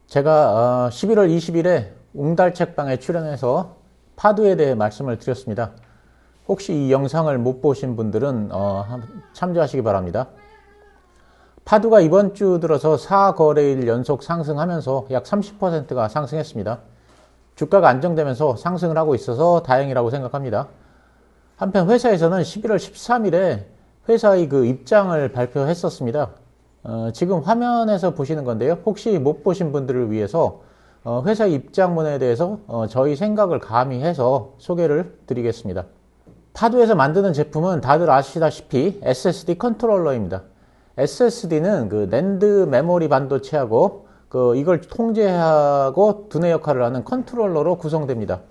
제가 11월 20일에 웅달책방에 출연해서 파두에 대해 말씀을 드렸습니다. 혹시 이 영상을 못 보신 분들은 참조하시기 바랍니다. 파두가 이번 주 들어서 4거래일 연속 상승하면서 약 30%가 상승했습니다. 주가가 안정되면서 상승을 하고 있어서 다행이라고 생각합니다. 한편 회사에서는 11월 13일에 회사의 그 입장을 발표했었습니다. 지금 화면에서 보시는 건데요. 혹시 못 보신 분들을 위해서 회사 입장문에 대해서 저희 생각을 가미해서 소개를 드리겠습니다. 파두에서 만드는 제품은 다들 아시다시피 SSD 컨트롤러입니다. SSD는 그 낸드 메모리 반도체하고 이걸 통제하고 두뇌 역할을 하는 컨트롤러로 구성됩니다.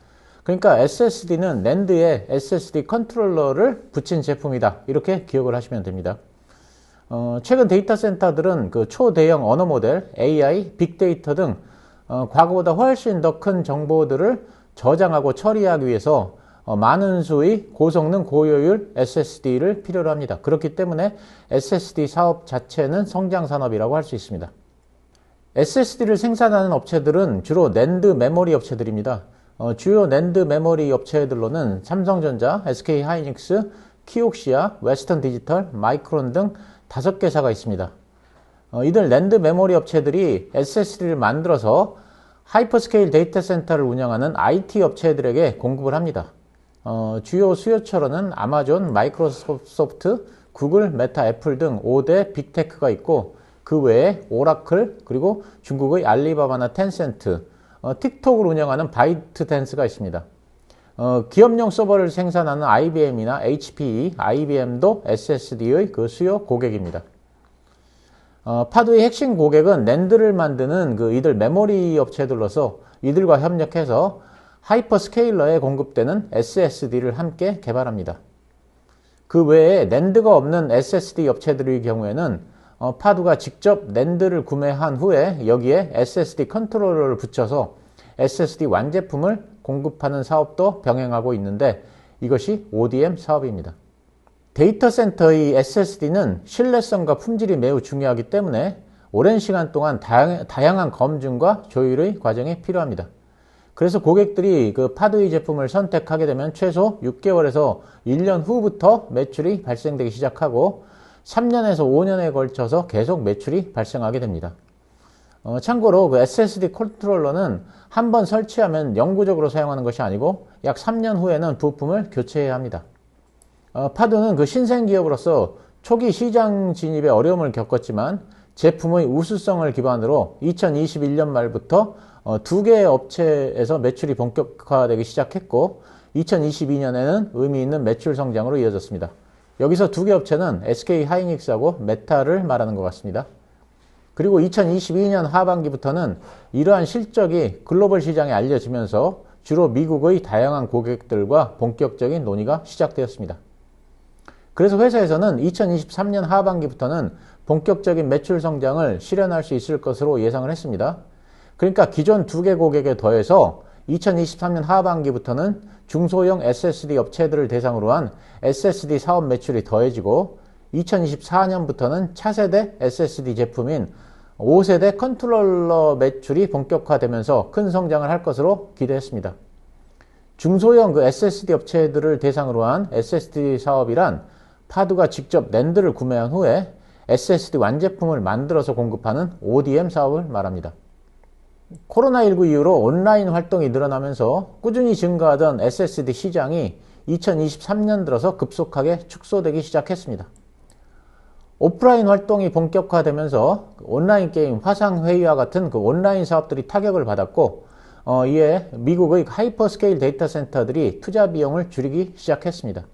그러니까 SSD는 낸드에 SSD 컨트롤러를 붙인 제품이다. 이렇게 기억을 하시면 됩니다. 최근 데이터 센터들은 그 초대형 언어 모델, AI, 빅데이터 등 과거보다 훨씬 더 큰 정보들을 저장하고 처리하기 위해서 많은 수의 고성능 고효율 SSD를 필요로 합니다. 그렇기 때문에 SSD 사업 자체는 성장 산업이라고 할 수 있습니다. SSD를 생산하는 업체들은 주로 낸드 메모리 업체들입니다. 주요 낸드 메모리 업체들로는 삼성전자, SK하이닉스, 키옥시아, 웨스턴 디지털, 마이크론 등 5개사가 있습니다. 이들 낸드 메모리 업체들이 SSD를 만들어서 하이퍼스케일 데이터 센터를 운영하는 IT 업체들에게 공급을 합니다. 주요 수요처로는 아마존, 마이크로소프트, 구글, 메타, 애플 등 5대 빅테크가 있고 그 외에 오라클, 그리고 중국의 알리바바나 텐센트, 틱톡을 운영하는 바이트댄스가 있습니다. 기업용 서버를 생산하는 IBM이나 HPE, IBM도 SSD의 그 수요 고객입니다. 파두의 핵심 고객은 낸드를 만드는 이들 메모리 업체들로서 이들과 협력해서 하이퍼스케일러에 공급되는 SSD를 함께 개발합니다. 그 외에 낸드가 없는 SSD 업체들의 경우에는 파두가 직접 낸드를 구매한 후에 여기에 SSD 컨트롤러를 붙여서 SSD 완제품을 공급하는 사업도 병행하고 있는데 이것이 ODM 사업입니다. 데이터 센터의 SSD는 신뢰성과 품질이 매우 중요하기 때문에 오랜 시간 동안 다양한 검증과 조율의 과정이 필요합니다. 그래서 고객들이 그 파두의 제품을 선택하게 되면 최소 6개월에서 1년 후부터 매출이 발생되기 시작하고 3년에서 5년에 걸쳐서 계속 매출이 발생하게 됩니다. 참고로 그 SSD 컨트롤러는 한번 설치하면 영구적으로 사용하는 것이 아니고 약 3년 후에는 부품을 교체해야 합니다. 파두는 그 신생 기업으로서 초기 시장 진입에 어려움을 겪었지만 제품의 우수성을 기반으로 2021년 말부터 2개의 업체에서 매출이 본격화되기 시작했고 2022년에는 의미 있는 매출 성장으로 이어졌습니다. 여기서 2개 업체는 SK하이닉스하고 메타를 말하는 것 같습니다. 그리고 2022년 하반기부터는 이러한 실적이 글로벌 시장에 알려지면서 주로 미국의 다양한 고객들과 본격적인 논의가 시작되었습니다. 그래서 회사에서는 2023년 하반기부터는 본격적인 매출 성장을 실현할 수 있을 것으로 예상을 했습니다. 그러니까 기존 2개 고객에 더해서 2023년 하반기부터는 중소형 SSD 업체들을 대상으로 한 SSD 사업 매출이 더해지고 2024년부터는 차세대 SSD 제품인 5세대 컨트롤러 매출이 본격화되면서 큰 성장을 할 것으로 기대했습니다. 중소형 SSD 업체들을 대상으로 한 SSD 사업이란 파두가 직접 낸드를 구매한 후에 SSD 완제품을 만들어서 공급하는 ODM 사업을 말합니다. 코로나19 이후로 온라인 활동이 늘어나면서 꾸준히 증가하던 SSD 시장이 2023년 들어서 급속하게 축소되기 시작했습니다. 오프라인 활동이 본격화되면서 온라인 게임, 화상회의와 같은 온라인 사업들이 타격을 받았고 이에 미국의 하이퍼스케일 데이터 센터들이 투자 비용을 줄이기 시작했습니다.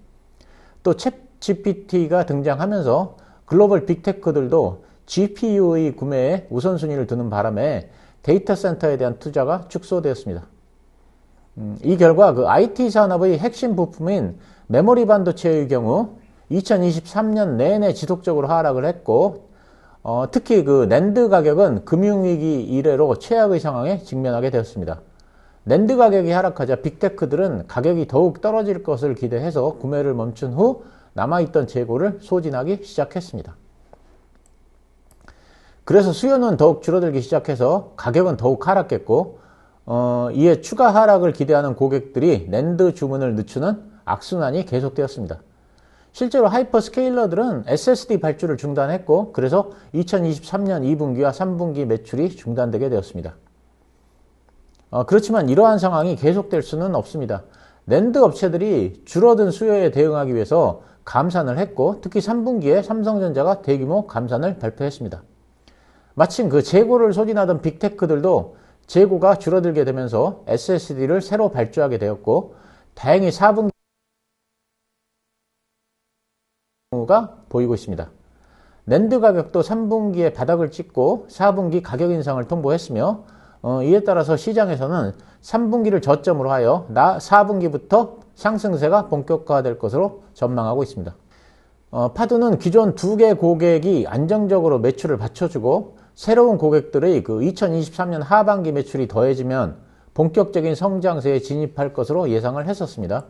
또 챗GPT가 등장하면서 글로벌 빅테크들도 GPU의 구매에 우선순위를 두는 바람에 데이터 센터에 대한 투자가 축소되었습니다. 이 결과 IT 산업의 핵심 부품인 메모리 반도체의 경우 2023년 내내 지속적으로 하락을 했고 특히 낸드 가격은 금융위기 이래로 최악의 상황에 직면하게 되었습니다. 낸드 가격이 하락하자 빅테크들은 가격이 더욱 떨어질 것을 기대해서 구매를 멈춘 후 남아있던 재고를 소진하기 시작했습니다. 그래서 수요는 더욱 줄어들기 시작해서 가격은 더욱 하락했고 이에 추가 하락을 기대하는 고객들이 낸드 주문을 늦추는 악순환이 계속되었습니다. 실제로 하이퍼스케일러들은 SSD 발주를 중단했고 그래서 2023년 2분기와 3분기 매출이 중단되게 되었습니다. 그렇지만 이러한 상황이 계속될 수는 없습니다. 낸드 업체들이 줄어든 수요에 대응하기 위해서 감산을 했고 특히 3분기에 삼성전자가 대규모 감산을 발표했습니다. 마침 그 재고를 소진하던 빅테크들도 재고가 줄어들게 되면서 SSD를 새로 발주하게 되었고 다행히 4분기가 보이고 있습니다. 낸드 가격도 3분기에 바닥을 찍고 4분기 가격 인상을 통보했으며 이에 따라서 시장에서는 3분기를 저점으로 하여 4분기부터 상승세가 본격화될 것으로 전망하고 있습니다. 파두는 기존 2개 고객이 안정적으로 매출을 받쳐주고 새로운 고객들의 그 2023년 하반기 매출이 더해지면 본격적인 성장세에 진입할 것으로 예상을 했었습니다.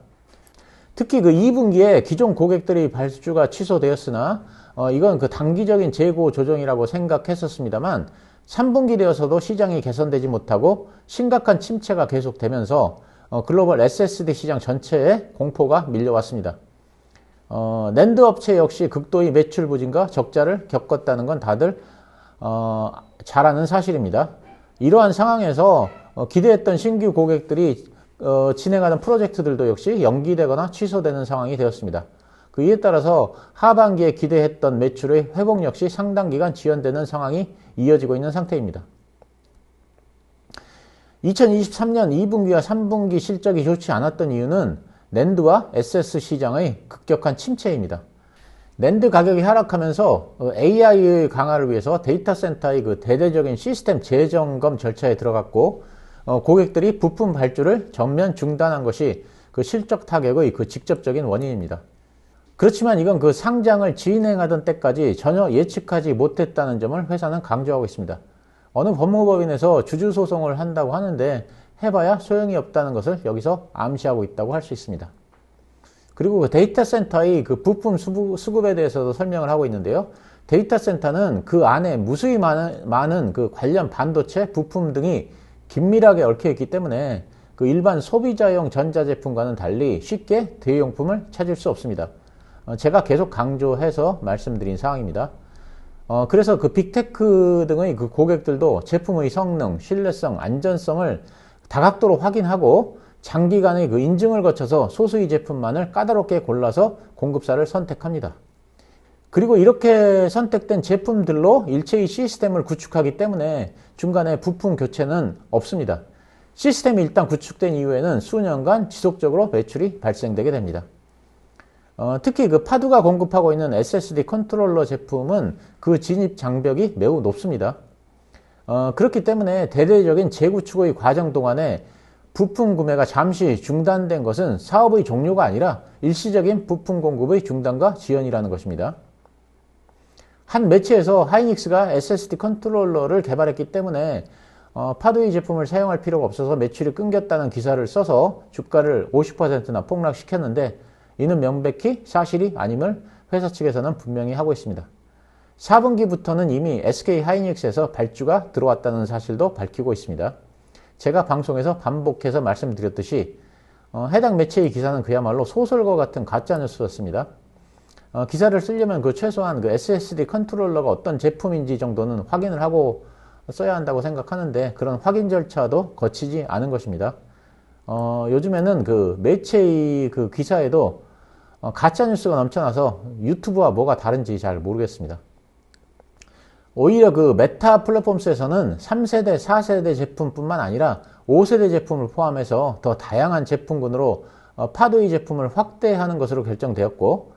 특히 그 2분기에 기존 고객들의 발주가 취소되었으나 이건 그 단기적인 재고 조정이라고 생각했었습니다만 3분기 되어서도 시장이 개선되지 못하고 심각한 침체가 계속되면서 글로벌 SSD 시장 전체에 공포가 밀려왔습니다. 낸드 업체 역시 극도의 매출 부진과 적자를 겪었다는 건 다들 잘 아는 사실입니다. 이러한 상황에서 기대했던 신규 고객들이 진행하는 프로젝트들도 역시 연기되거나 취소되는 상황이 되었습니다. 이에 따라서 하반기에 기대했던 매출의 회복 역시 상당 기간 지연되는 상황이 이어지고 있는 상태입니다. 2023년 2분기와 3분기 실적이 좋지 않았던 이유는 낸드와 SS 시장의 급격한 침체입니다. 낸드 가격이 하락하면서 AI의 강화를 위해서 데이터 센터의 그 대대적인 시스템 재점검 절차에 들어갔고 고객들이 부품 발주를 전면 중단한 것이 그 실적 타격의 그 직접적인 원인입니다. 그렇지만 이건 그 상장을 진행하던 때까지 전혀 예측하지 못했다는 점을 회사는 강조하고 있습니다. 어느 법무법인에서 주주소송을 한다고 하는데 해봐야 소용이 없다는 것을 여기서 암시하고 있다고 할 수 있습니다. 그리고 그 데이터 센터의 그 부품 수급에 대해서도 설명을 하고 있는데요. 데이터 센터는 그 안에 무수히 많은 그 관련 반도체 부품 등이 긴밀하게 얽혀 있기 때문에 그 일반 소비자용 전자제품과는 달리 쉽게 대용품을 찾을 수 없습니다. 제가 계속 강조해서 말씀드린 사항입니다. 그래서 그 빅테크 등의 그 고객들도 제품의 성능, 신뢰성, 안전성을 다각도로 확인하고 장기간의 그 인증을 거쳐서 소수의 제품만을 까다롭게 골라서 공급사를 선택합니다. 그리고 이렇게 선택된 제품들로 일체의 시스템을 구축하기 때문에 중간에 부품 교체는 없습니다. 시스템이 일단 구축된 이후에는 수년간 지속적으로 매출이 발생되게 됩니다. 특히 그 파두가 공급하고 있는 SSD 컨트롤러 제품은 그 진입 장벽이 매우 높습니다. 그렇기 때문에 대대적인 재구축의 과정 동안에 부품 구매가 잠시 중단된 것은 사업의 종료가 아니라 일시적인 부품 공급의 중단과 지연이라는 것입니다. 한 매체에서 하이닉스가 SSD 컨트롤러를 개발했기 때문에 파두의 제품을 사용할 필요가 없어서 매출이 끊겼다는 기사를 써서 주가를 50%나 폭락시켰는데 이는 명백히 사실이 아님을 회사 측에서는 분명히 하고 있습니다. 4분기부터는 이미 SK 하이닉스에서 발주가 들어왔다는 사실도 밝히고 있습니다. 제가 방송에서 반복해서 말씀드렸듯이 해당 매체의 기사는 그야말로 소설과 같은 가짜뉴스였습니다. 기사를 쓰려면 그 최소한 그 SSD 컨트롤러가 어떤 제품인지 정도는 확인을 하고 써야 한다고 생각하는데 그런 확인 절차도 거치지 않은 것입니다. 요즘에는 그 매체의 그 기사에도 가짜뉴스가 넘쳐나서 유튜브와 뭐가 다른지 잘 모르겠습니다. 오히려 그 메타 플랫폼스에서는 3세대, 4세대 제품뿐만 아니라 5세대 제품을 포함해서 더 다양한 제품군으로 파두의 제품을 확대하는 것으로 결정되었고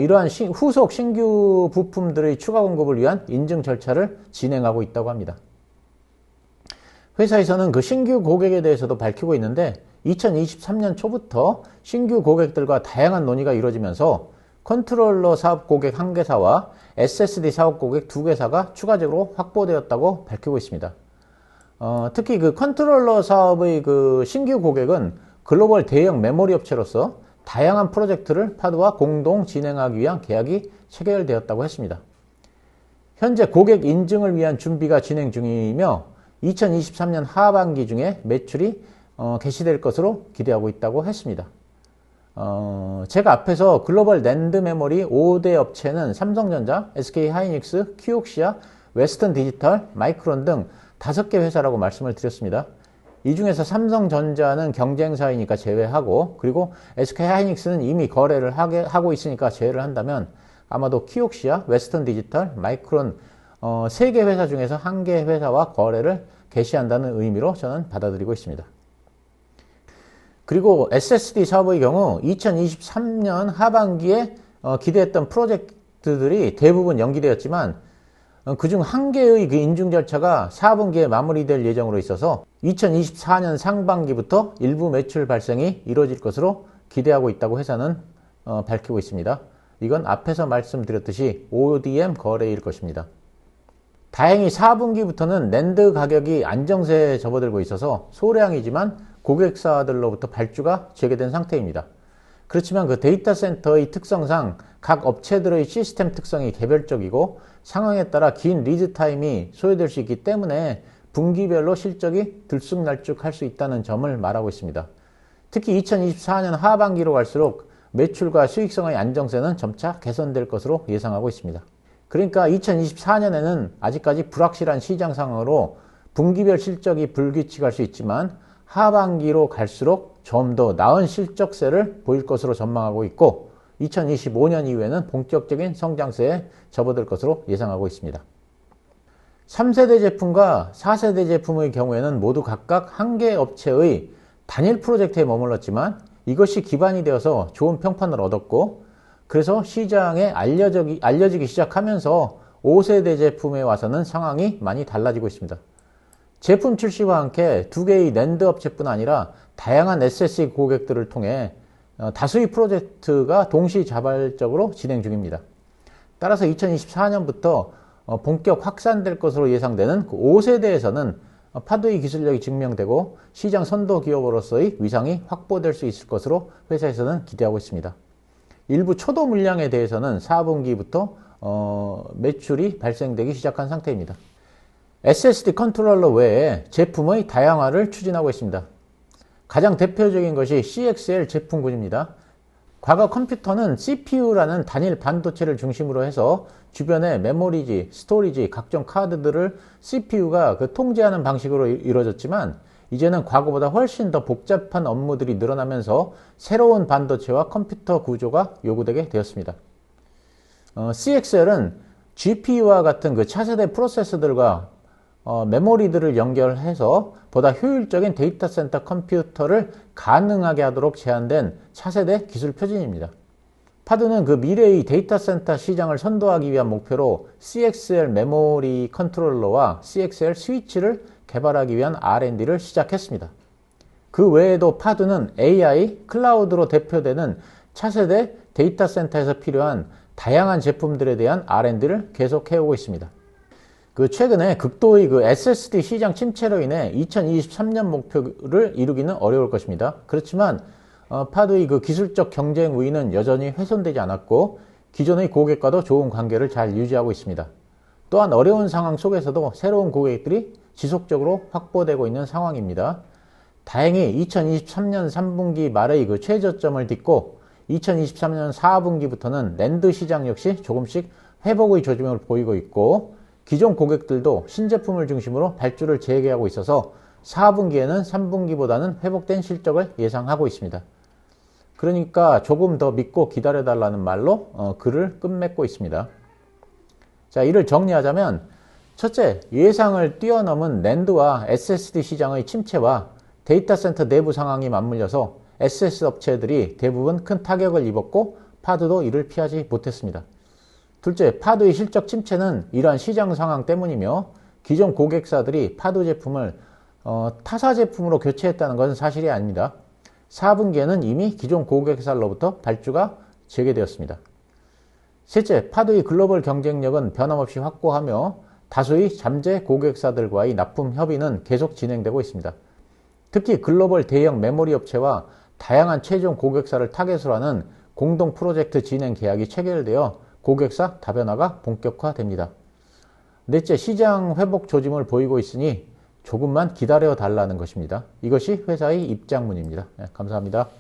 이러한 후속 신규 부품들의 추가 공급을 위한 인증 절차를 진행하고 있다고 합니다. 회사에서는 그 신규 고객에 대해서도 밝히고 있는데 2023년 초부터 신규 고객들과 다양한 논의가 이루어지면서 컨트롤러 사업 고객 1개사와 SSD 사업 고객 2개사가 추가적으로 확보되었다고 밝히고 있습니다. 특히 그 컨트롤러 사업의 그 신규 고객은 글로벌 대형 메모리 업체로서 다양한 프로젝트를 파두와 공동 진행하기 위한 계약이 체결되었다고 했습니다. 현재 고객 인증을 위한 준비가 진행 중이며 2023년 하반기 중에 매출이 개시될 것으로 기대하고 있다고 했습니다. 제가 앞에서 글로벌 낸드 메모리 5대 업체는 삼성전자, SK하이닉스, 키옥시아, 웨스턴 디지털, 마이크론 등 5개 회사라고 말씀을 드렸습니다. 이 중에서 삼성전자는 경쟁사이니까 제외하고, 그리고 SK하이닉스는 이미 거래를 하고 있으니까 제외를 한다면 아마도 키옥시아, 웨스턴 디지털, 마이크론 3개 회사 중에서 1개 회사와 거래를 개시한다는 의미로 저는 받아들이고 있습니다. 그리고 SSD 사업의 경우 2023년 하반기에 기대했던 프로젝트들이 대부분 연기되었지만 그중 1개의 그 인증 절차가 4분기에 마무리될 예정으로 있어서 2024년 상반기부터 일부 매출 발생이 이루어질 것으로 기대하고 있다고 회사는 밝히고 있습니다. 이건 앞에서 말씀드렸듯이 ODM 거래일 것입니다. 다행히 4분기부터는 낸드 가격이 안정세에 접어들고 있어서 소량이지만 고객사들로부터 발주가 재개된 상태입니다. 그렇지만 그 데이터 센터의 특성상 각 업체들의 시스템 특성이 개별적이고 상황에 따라 긴 리드 타임이 소요될 수 있기 때문에 분기별로 실적이 들쑥날쑥할 수 있다는 점을 말하고 있습니다. 특히 2024년 하반기로 갈수록 매출과 수익성의 안정세는 점차 개선될 것으로 예상하고 있습니다. 그러니까 2024년에는 아직까지 불확실한 시장 상황으로 분기별 실적이 불규칙할 수 있지만 하반기로 갈수록 좀 더 나은 실적세를 보일 것으로 전망하고 있고 2025년 이후에는 본격적인 성장세에 접어들 것으로 예상하고 있습니다. 3세대 제품과 4세대 제품의 경우에는 모두 각각 1개 업체의 단일 프로젝트에 머물렀지만 이것이 기반이 되어서 좋은 평판을 얻었고 그래서 시장에 알려지기 시작하면서 5세대 제품에 와서는 상황이 많이 달라지고 있습니다. 제품 출시와 함께 2개의 낸드 업체뿐 아니라 다양한 SSD 고객들을 통해 다수의 프로젝트가 동시자발적으로 진행 중입니다. 따라서 2024년부터 본격 확산될 것으로 예상되는 5세대에서는 파두의 기술력이 증명되고 시장 선도 기업으로서의 위상이 확보될 수 있을 것으로 회사에서는 기대하고 있습니다. 일부 초도 물량에 대해서는 4분기부터 매출이 발생되기 시작한 상태입니다. SSD 컨트롤러 외에 제품의 다양화를 추진하고 있습니다. 가장 대표적인 것이 CXL 제품군입니다. 과거 컴퓨터는 CPU라는 단일 반도체를 중심으로 해서 주변에 메모리지, 스토리지, 각종 카드들을 CPU가 통제하는 방식으로 이루어졌지만 이제는 과거보다 훨씬 더 복잡한 업무들이 늘어나면서 새로운 반도체와 컴퓨터 구조가 요구되게 되었습니다. CXL은 GPU와 같은 그 차세대 프로세서들과 메모리들을 연결해서 보다 효율적인 데이터 센터 컴퓨터를 가능하게 하도록 제안된 차세대 기술 표준입니다. 파두는 그 미래의 데이터 센터 시장을 선도하기 위한 목표로 CXL 메모리 컨트롤러와 CXL 스위치를 개발하기 위한 R&D를 시작했습니다. 그 외에도 파두는 AI, 클라우드로 대표되는 차세대 데이터 센터에서 필요한 다양한 제품들에 대한 R&D를 계속해오고 있습니다. 최근에 극도의 SSD 시장 침체로 인해 2023년 목표를 이루기는 어려울 것입니다. 그렇지만 파두의 기술적 경쟁 우위는 여전히 훼손되지 않았고 기존의 고객과도 좋은 관계를 잘 유지하고 있습니다. 또한 어려운 상황 속에서도 새로운 고객들이 지속적으로 확보되고 있는 상황입니다. 다행히 2023년 3분기 말의 최저점을 딛고 2023년 4분기부터는 낸드 시장 역시 조금씩 회복의 조짐을 보이고 있고 기존 고객들도 신제품을 중심으로 발주를 재개하고 있어서 4분기에는 3분기보다는 회복된 실적을 예상하고 있습니다. 그러니까 조금 더 믿고 기다려달라는 말로 글을 끝맺고 있습니다. 자, 이를 정리하자면 첫째, 예상을 뛰어넘은 낸드와 SSD 시장의 침체와 데이터 센터 내부 상황이 맞물려서 SS 업체들이 대부분 큰 타격을 입었고 파두도 이를 피하지 못했습니다. 둘째, 파두의 실적 침체는 이러한 시장 상황 때문이며 기존 고객사들이 파두 제품을 타사 제품으로 교체했다는 것은 사실이 아닙니다. 4분기에는 이미 기존 고객사로부터 발주가 재개되었습니다. 셋째, 파두의 글로벌 경쟁력은 변함없이 확고하며 다수의 잠재 고객사들과의 납품 협의는 계속 진행되고 있습니다. 특히 글로벌 대형 메모리 업체와 다양한 최종 고객사를 타겟으로 하는 공동 프로젝트 진행 계약이 체결되어 고객사 다변화가 본격화됩니다. 넷째, 시장 회복 조짐을 보이고 있으니 조금만 기다려 달라는 것입니다. 이것이 회사의 입장문입니다. 감사합니다.